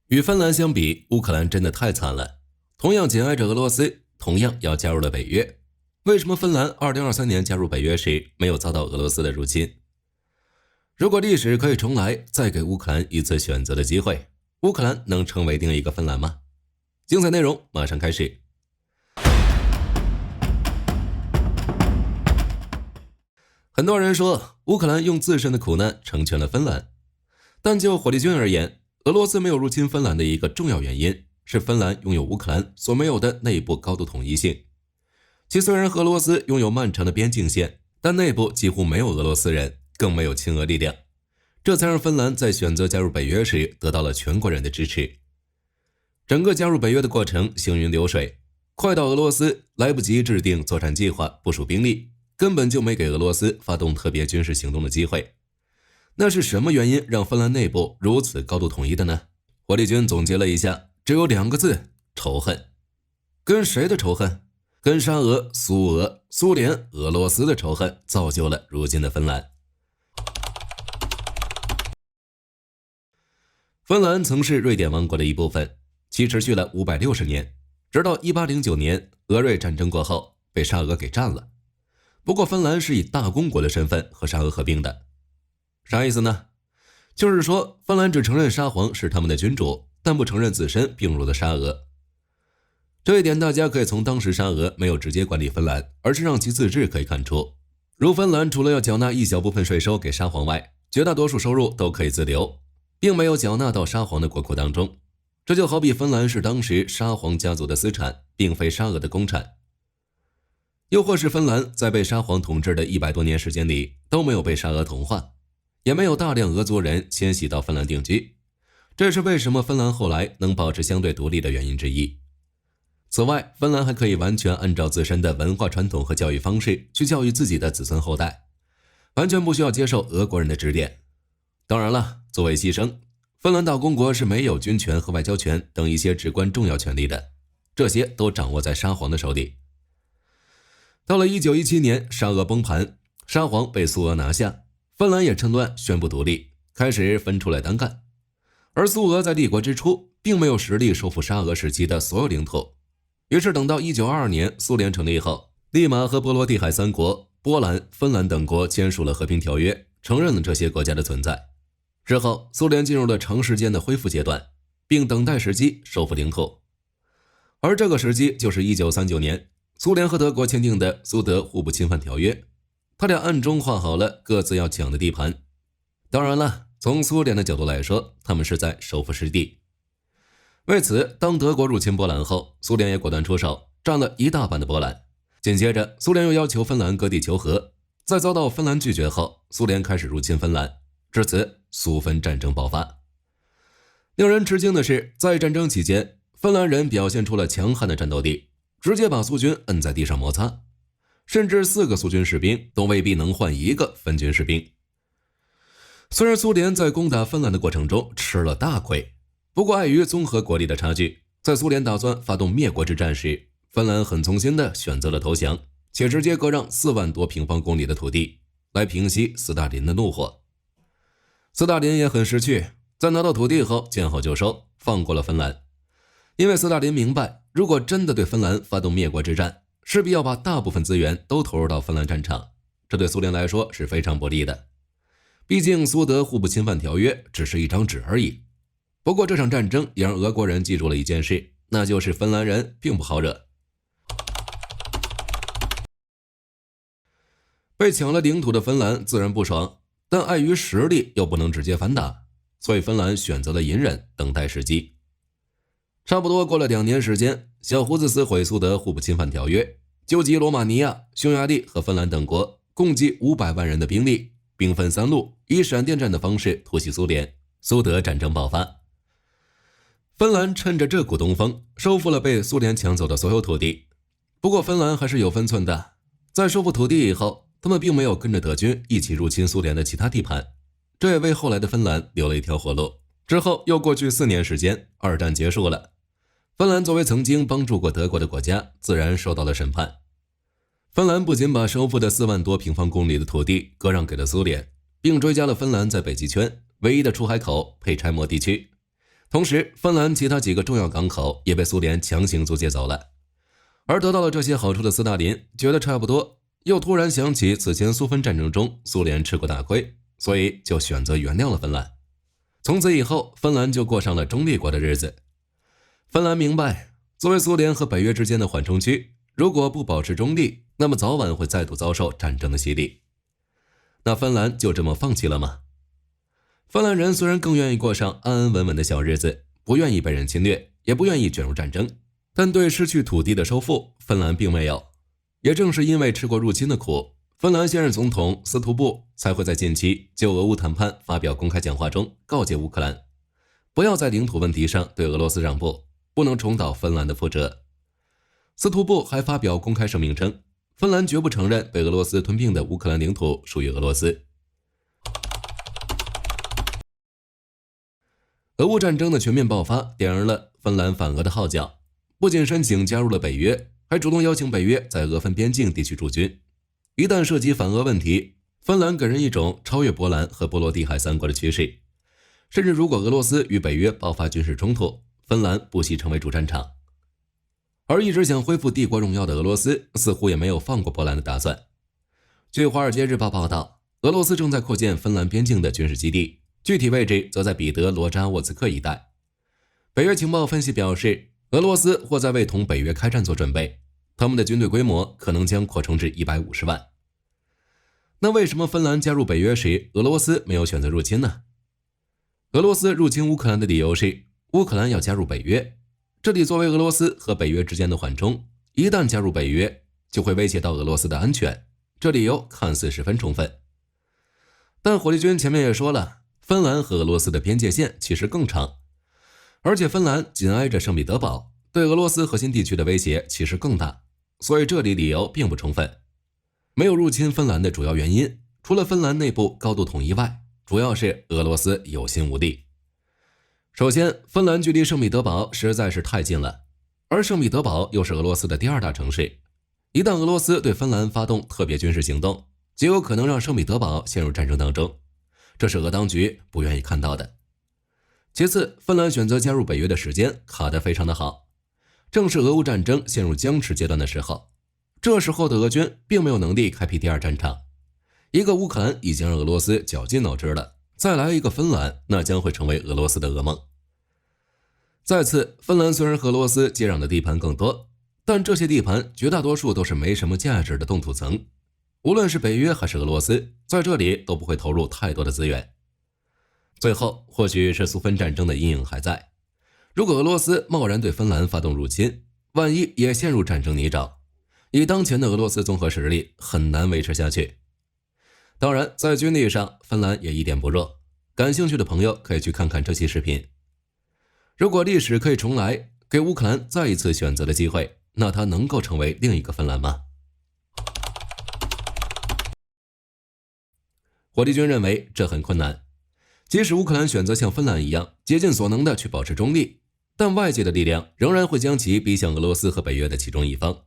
与芬兰相比，乌克兰真的太惨了。同样紧挨着俄罗斯，同样要加入了北约，为什么芬兰2023年加入北约时没有遭到俄罗斯的入侵？如果历史可以重来，再给乌克兰一次选择的机会，乌克兰能成为另一个芬兰吗？精彩内容马上开始。很多人说乌克兰用自身的苦难成全了芬兰，但就火力军而言，俄罗斯没有入侵芬兰的一个重要原因是芬兰拥有乌克兰所没有的内部高度统一性。其虽然和俄罗斯拥有漫长的边境线，但内部几乎没有俄罗斯人，更没有亲俄力量，这才让芬兰在选择加入北约时得到了全国人的支持。整个加入北约的过程行云流水，快到俄罗斯来不及制定作战计划部署兵力，根本就没给俄罗斯发动特别军事行动的机会。那是什么原因让芬兰内部如此高度统一的呢？火力军总结了一下，只有2个字：仇恨。跟谁的仇恨？跟沙俄、苏俄、苏联、俄罗斯的仇恨造就了如今的芬兰。芬兰曾是瑞典王国的一部分，其持续了560年，直到1809年俄瑞战争过后被沙俄给占了。不过芬兰是以大公国的身份和沙俄合并的。啥意思呢？就是说芬兰只承认沙皇是他们的君主，但不承认自身并入的沙俄。这一点大家可以从当时沙俄没有直接管理芬兰，而是让其自治可以看出。如芬兰除了要缴纳一小部分税收给沙皇外，绝大多数收入都可以自留，并没有缴纳到沙皇的国库当中。这就好比芬兰是当时沙皇家族的私产，并非沙俄的公产。又或是芬兰在被沙皇统治的100多年时间里都没有被沙俄同化，也没有大量俄族人迁徙到芬兰定居，这是为什么芬兰后来能保持相对独立的原因之一。此外，芬兰还可以完全按照自身的文化传统和教育方式去教育自己的子孙后代，完全不需要接受俄国人的指点。当然了，作为牺牲，芬兰大公国是没有军权和外交权等一些至关重要权利的，这些都掌握在沙皇的手里。到了1917年，沙俄崩盘，沙皇被苏俄拿下，芬兰也趁乱宣布独立，开始分出来单干。而苏俄在立国之初并没有实力收复沙俄时期的所有领土，于是等到1922年苏联成立后，立马和波罗的海3国波兰、芬兰等国签署了和平条约，承认了这些国家的存在。之后苏联进入了长时间的恢复阶段，并等待时机收复领土。而这个时机就是1939年苏联和德国签订的苏德互不侵犯条约，他俩暗中划好了各自要抢的地盘。当然了，从苏联的角度来说，他们是在收复失地。为此，当德国入侵波兰后，苏联也果断出手，占了一大半的波兰。紧接着，苏联又要求芬兰割地求和，在遭到芬兰拒绝后，苏联开始入侵芬兰，至此苏芬战争爆发。令人吃惊的是，在战争期间，芬兰人表现出了强悍的战斗力，直接把苏军摁在地上摩擦，甚至4个苏军士兵都未必能换1个芬军士兵。虽然苏联在攻打芬兰的过程中吃了大亏，不过碍于综合国力的差距，在苏联打算发动灭国之战时，芬兰很从心地选择了投降，且直接割让4万多平方公里的土地，来平息斯大林的怒火。斯大林也很识趣，在拿到土地后见好就收，放过了芬兰。因为斯大林明白，如果真的对芬兰发动灭国之战，势必要把大部分资源都投入到芬兰战场，这对苏联来说是非常不利的。毕竟苏德互不侵犯条约只是一张纸而已。不过这场战争也让俄国人记住了一件事，那就是芬兰人并不好惹。被抢了领土的芬兰自然不爽，但碍于实力又不能直接反打，所以芬兰选择了隐忍，等待时机。差不多过了2年时间，小胡子撕毁苏德互不侵犯条约，纠集罗马尼亚、匈牙利和芬兰等国共计500万人的兵力，兵分3路，以闪电战的方式突袭苏联，苏德战争爆发。芬兰趁着这股东风，收复了被苏联抢走的所有土地。不过芬兰还是有分寸的，在收复土地以后，他们并没有跟着德军一起入侵苏联的其他地盘，这也为后来的芬兰留了一条活路。之后又过去4年时间，二战结束了。芬兰作为曾经帮助过德国的国家，自然受到了审判。芬兰不仅把收复的4万多平方公里的土地割让给了苏联，并追加了芬兰在北极圈唯一的出海口佩柴摩地区，同时，芬兰其他几个重要港口也被苏联强行租借走了。而得到了这些好处的斯大林觉得差不多，又突然想起此前苏芬战争中苏联吃过大亏，所以就选择原谅了芬兰。从此以后，芬兰就过上了中立国的日子。芬兰明白，作为苏联和北约之间的缓冲区，如果不保持中立，那么早晚会再度遭受战争的洗礼。那芬兰就这么放弃了吗？芬兰人虽然更愿意过上安安稳稳的小日子，不愿意被人侵略，也不愿意卷入战争，但对失去土地的收复，芬兰并没有。也正是因为吃过入侵的苦，芬兰现任总统斯图布才会在近期就俄乌谈判发表公开讲话中告诫乌克兰，不要在领土问题上对俄罗斯让步，不能重蹈芬兰的覆辙。斯图布还发表公开声明称，芬兰绝不承认被俄罗斯吞并的乌克兰领土属于俄罗斯。俄乌战争的全面爆发点燃了芬兰反俄的号角，不仅申请加入了北约，还主动邀请北约在俄芬边境地区驻军。一旦涉及反俄问题，芬兰给人一种超越波兰和波罗的海三国的趋势。甚至如果俄罗斯与北约爆发军事冲突，芬兰不惜成为主战场。而一直想恢复帝国荣耀的俄罗斯似乎也没有放过波兰的打算。据《华尔街日报》报道，俄罗斯正在扩建芬兰边境的军事基地，具体位置则在彼得罗扎沃茨克一带。北约情报分析表示，俄罗斯或在为同北约开战做准备，他们的军队规模可能将扩充至150万。那为什么芬兰加入北约时，俄罗斯没有选择入侵呢？俄罗斯入侵乌克兰的理由是乌克兰要加入北约，这里作为俄罗斯和北约之间的缓冲，一旦加入北约，就会威胁到俄罗斯的安全，这理由看似十分充分。但火力军前面也说了，芬兰和俄罗斯的边界线其实更长，而且芬兰紧挨着圣彼得堡，对俄罗斯核心地区的威胁其实更大，所以这里理由并不充分。没有入侵芬兰的主要原因，除了芬兰内部高度统一外，主要是俄罗斯有心无力。首先，芬兰距离圣彼得堡实在是太近了，而圣彼得堡又是俄罗斯的第二大城市，一旦俄罗斯对芬兰发动特别军事行动，极有可能让圣彼得堡陷入战争当中，这是俄当局不愿意看到的。其次，芬兰选择加入北约的时间卡得非常的好，正是俄乌战争陷入僵持阶段的时候，这时候的俄军并没有能力开辟第二战场，一个乌克兰已经让俄罗斯绞尽脑汁了，再来一个芬兰，那将会成为俄罗斯的噩梦。再次，芬兰虽然和俄罗斯接壤的地盘更多，但这些地盘绝大多数都是没什么价值的冻土层，无论是北约还是俄罗斯，在这里都不会投入太多的资源。最后，或许是苏芬战争的阴影还在，如果俄罗斯贸然对芬兰发动入侵，万一也陷入战争泥沼，以当前的俄罗斯综合实力很难维持下去。当然，在军力上，芬兰也一点不弱，感兴趣的朋友可以去看看这期视频。如果历史可以重来，给乌克兰再一次选择的机会，那它能够成为另一个芬兰吗？火力军认为这很困难，即使乌克兰选择像芬兰一样竭尽所能的去保持中立，但外界的力量仍然会将其逼向俄罗斯和北约的其中一方。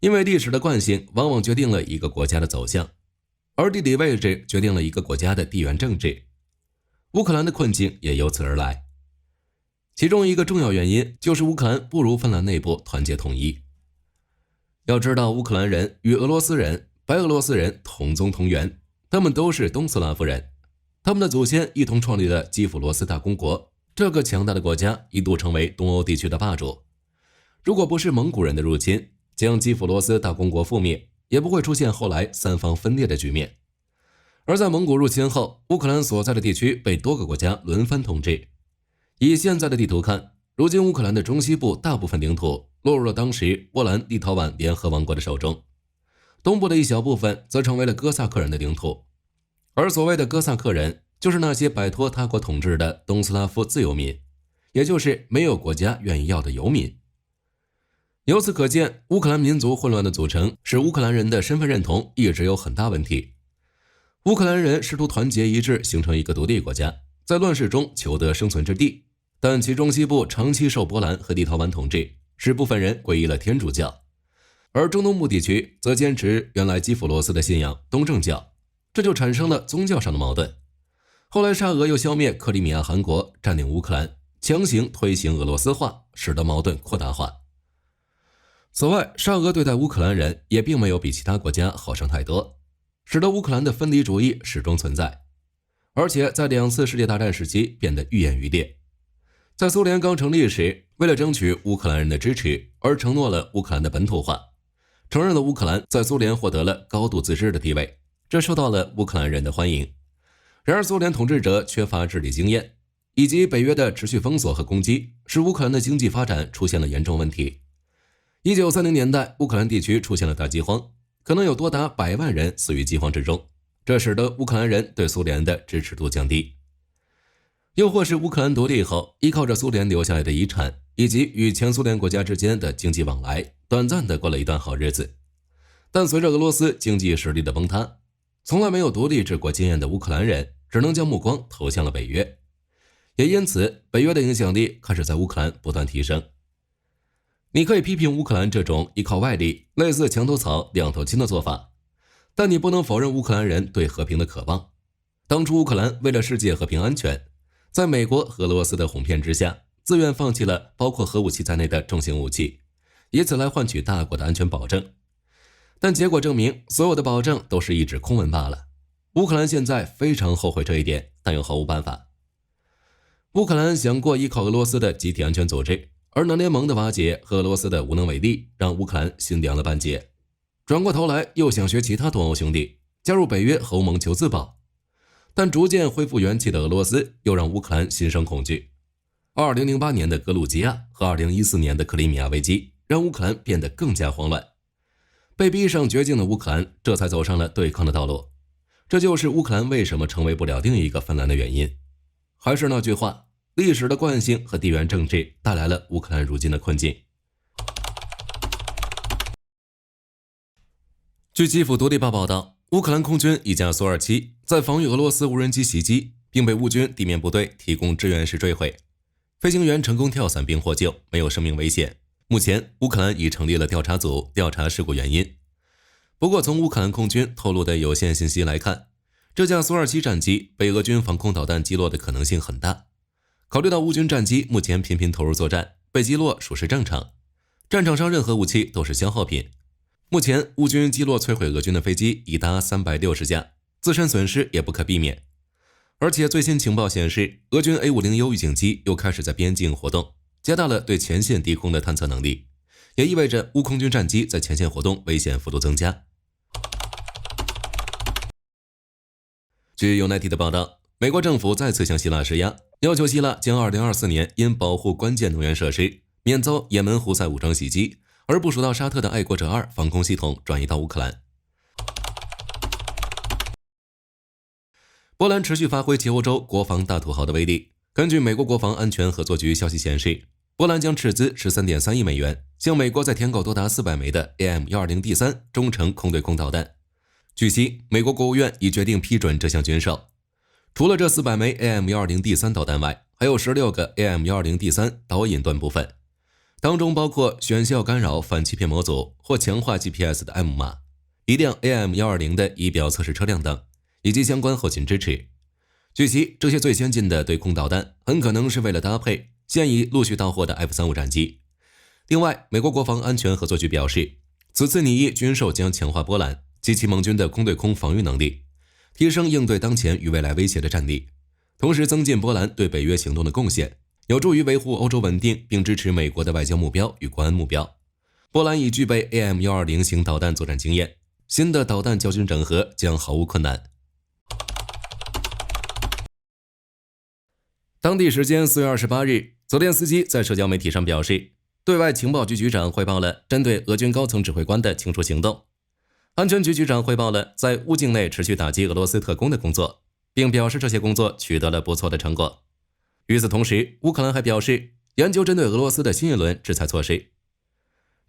因为历史的惯性往往决定了一个国家的走向，而地理位置决定了一个国家的地缘政治。乌克兰的困境也由此而来。其中一个重要原因就是乌克兰不如芬兰内部团结统一。要知道，乌克兰人与俄罗斯人、白俄罗斯人同宗同源，他们都是东斯拉夫人，他们的祖先一同创立了基辅罗斯大公国，这个强大的国家一度成为东欧地区的霸主。如果不是蒙古人的入侵，将基辅罗斯大公国覆灭，也不会出现后来三方分裂的局面。而在蒙古入侵后，乌克兰所在的地区被多个国家轮番统治。以现在的地图看，如今乌克兰的中西部大部分领土落入了当时波兰、立陶宛联合王国的手中，东部的一小部分则成为了哥萨克人的领土。而所谓的哥萨克人，就是那些摆脱他国统治的东斯拉夫自由民，也就是没有国家愿意要的游民。由此可见，乌克兰民族混乱的组成使乌克兰人的身份认同一直有很大问题。乌克兰人试图团结一致形成一个独立国家，在乱世中求得生存之地，但其中西部长期受波兰和立陶宛统治，使部分人皈依了天主教，而中东部地区则坚持原来基辅罗斯的信仰东正教，这就产生了宗教上的矛盾。后来沙俄又消灭克里米亚汗国，占领乌克兰，强行推行俄罗斯化，使得矛盾扩大化。此外，沙俄对待乌克兰人也并没有比其他国家好上太多，使得乌克兰的分离主义始终存在，而且在2次世界大战时期变得愈演愈烈。在苏联刚成立时，为了争取乌克兰人的支持而承诺了乌克兰的本土化，承认了乌克兰在苏联获得了高度自治的地位，这受到了乌克兰人的欢迎。然而，苏联统治者缺乏治理经验，以及北约的持续封锁和攻击，使乌克兰的经济发展出现了严重问题。1930年代，乌克兰地区出现了大饥荒，可能有多达100万人死于饥荒之中，这使得乌克兰人对苏联的支持度降低。又或是乌克兰独立后，依靠着苏联留下来的遗产，以及与前苏联国家之间的经济往来，短暂的过了一段好日子。但随着俄罗斯经济实力的崩塌，从来没有独立治国经验的乌克兰人只能将目光投向了北约，也因此北约的影响力开始在乌克兰不断提升。你可以批评乌克兰这种依靠外力类似墙头草两头亲的做法，但你不能否认乌克兰人对和平的渴望。当初乌克兰为了世界和平安全，在美国和俄罗斯的哄骗之下，自愿放弃了包括核武器在内的重型武器，以此来换取大国的安全保证。但结果证明，所有的保证都是一纸空文罢了。乌克兰现在非常后悔这一点，但又毫无办法。乌克兰想过依靠俄罗斯的集体安全组织，而南联盟的瓦解和俄罗斯的无能为力，让乌克兰心凉了半截。转过头来又想学其他东欧兄弟，加入北约和欧盟求自保。但逐渐恢复元气的俄罗斯又让乌克兰心生恐惧。2008年的格鲁吉亚和2014年的克里米亚危机让乌克兰变得更加慌乱。被逼上绝境的乌克兰这才走上了对抗的道路。这就是乌克兰为什么成为不了另一个芬兰的原因。还是那句话，历史的惯性和地缘政治带来了乌克兰如今的困境。据基辅独立报报道，乌克兰空军一架苏27在防御俄罗斯无人机袭击，并被乌军地面部队提供支援时坠毁，飞行员成功跳伞并获救，没有生命危险。目前乌克兰已成立了调查组调查事故原因。不过从乌克兰空军透露的有限信息来看，这架苏27战机被俄军防空导弹击落的可能性很大。考虑到乌军战机目前频频投入作战，被击落属实正常。战场上任何武器都是消耗品。目前乌军击落摧毁俄军的飞机已达360架，自身损失也不可避免。而且最新情报显示，俄军 A50U 预警机又开始在边境活动，加大了对前线低空的探测能力，也意味着乌空军战机在前线活动危险幅度增加。据 United 的报道，美国政府再次向希腊施压，要求希腊将2024年因保护关键能源设施免遭也门胡塞武装袭击而部署到沙特的爱国者2防空系统转移到乌克兰。波兰持续发挥其欧洲国防大土豪的威力。根据美国国防安全合作局消息显示，波兰将斥资13.3亿美元向美国再添购多达400枚的 AM-120D3 中程空对空导弹。据悉，美国国务院已决定批准这项军售。除了这400枚 AM-120D3 导弹外，还有16个 AM-120D3 导引端部分，当中包括选效干扰反欺骗模组或强化 GPS 的 M 码，一辆 AM-120 的仪表测试车辆等，以及相关后勤支持。据悉，这些最先进的对空导弹很可能是为了搭配现已陆续到货的 F-35战机。另外，美国国防安全合作局表示，此次拟议军售将强化波兰及其盟军的空对空防御能力，提升应对当前与未来威胁的战力，同时增进波兰对北约行动的贡献，有助于维护欧洲稳定并支持美国的外交目标与国安目标。波兰已具备 AM-120 型导弹作战经验，新的导弹交军整合将毫无困难。当地时间4月28日，泽连斯基在社交媒体上表示，对外情报局局长汇报了针对俄军高层指挥官的清除行动。安全局局长汇报了在乌境内持续打击俄罗斯特工的工作，并表示这些工作取得了不错的成果。与此同时，乌克兰还表示研究针对俄罗斯的新一轮制裁措施。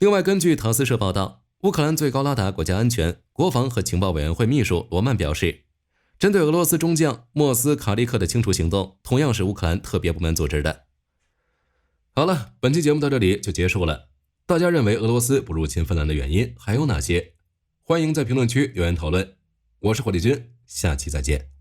另外，根据塔斯社报道，乌克兰最高拉达国家安全、国防和情报委员会秘书罗曼表示，针对俄罗斯中将莫斯卡利克的清除行动同样是乌克兰特别部门组织的。好了，本期节目到这里就结束了。大家认为俄罗斯不入侵芬兰的原因还有哪些？欢迎在评论区留言讨论。我是火力军，下期再见。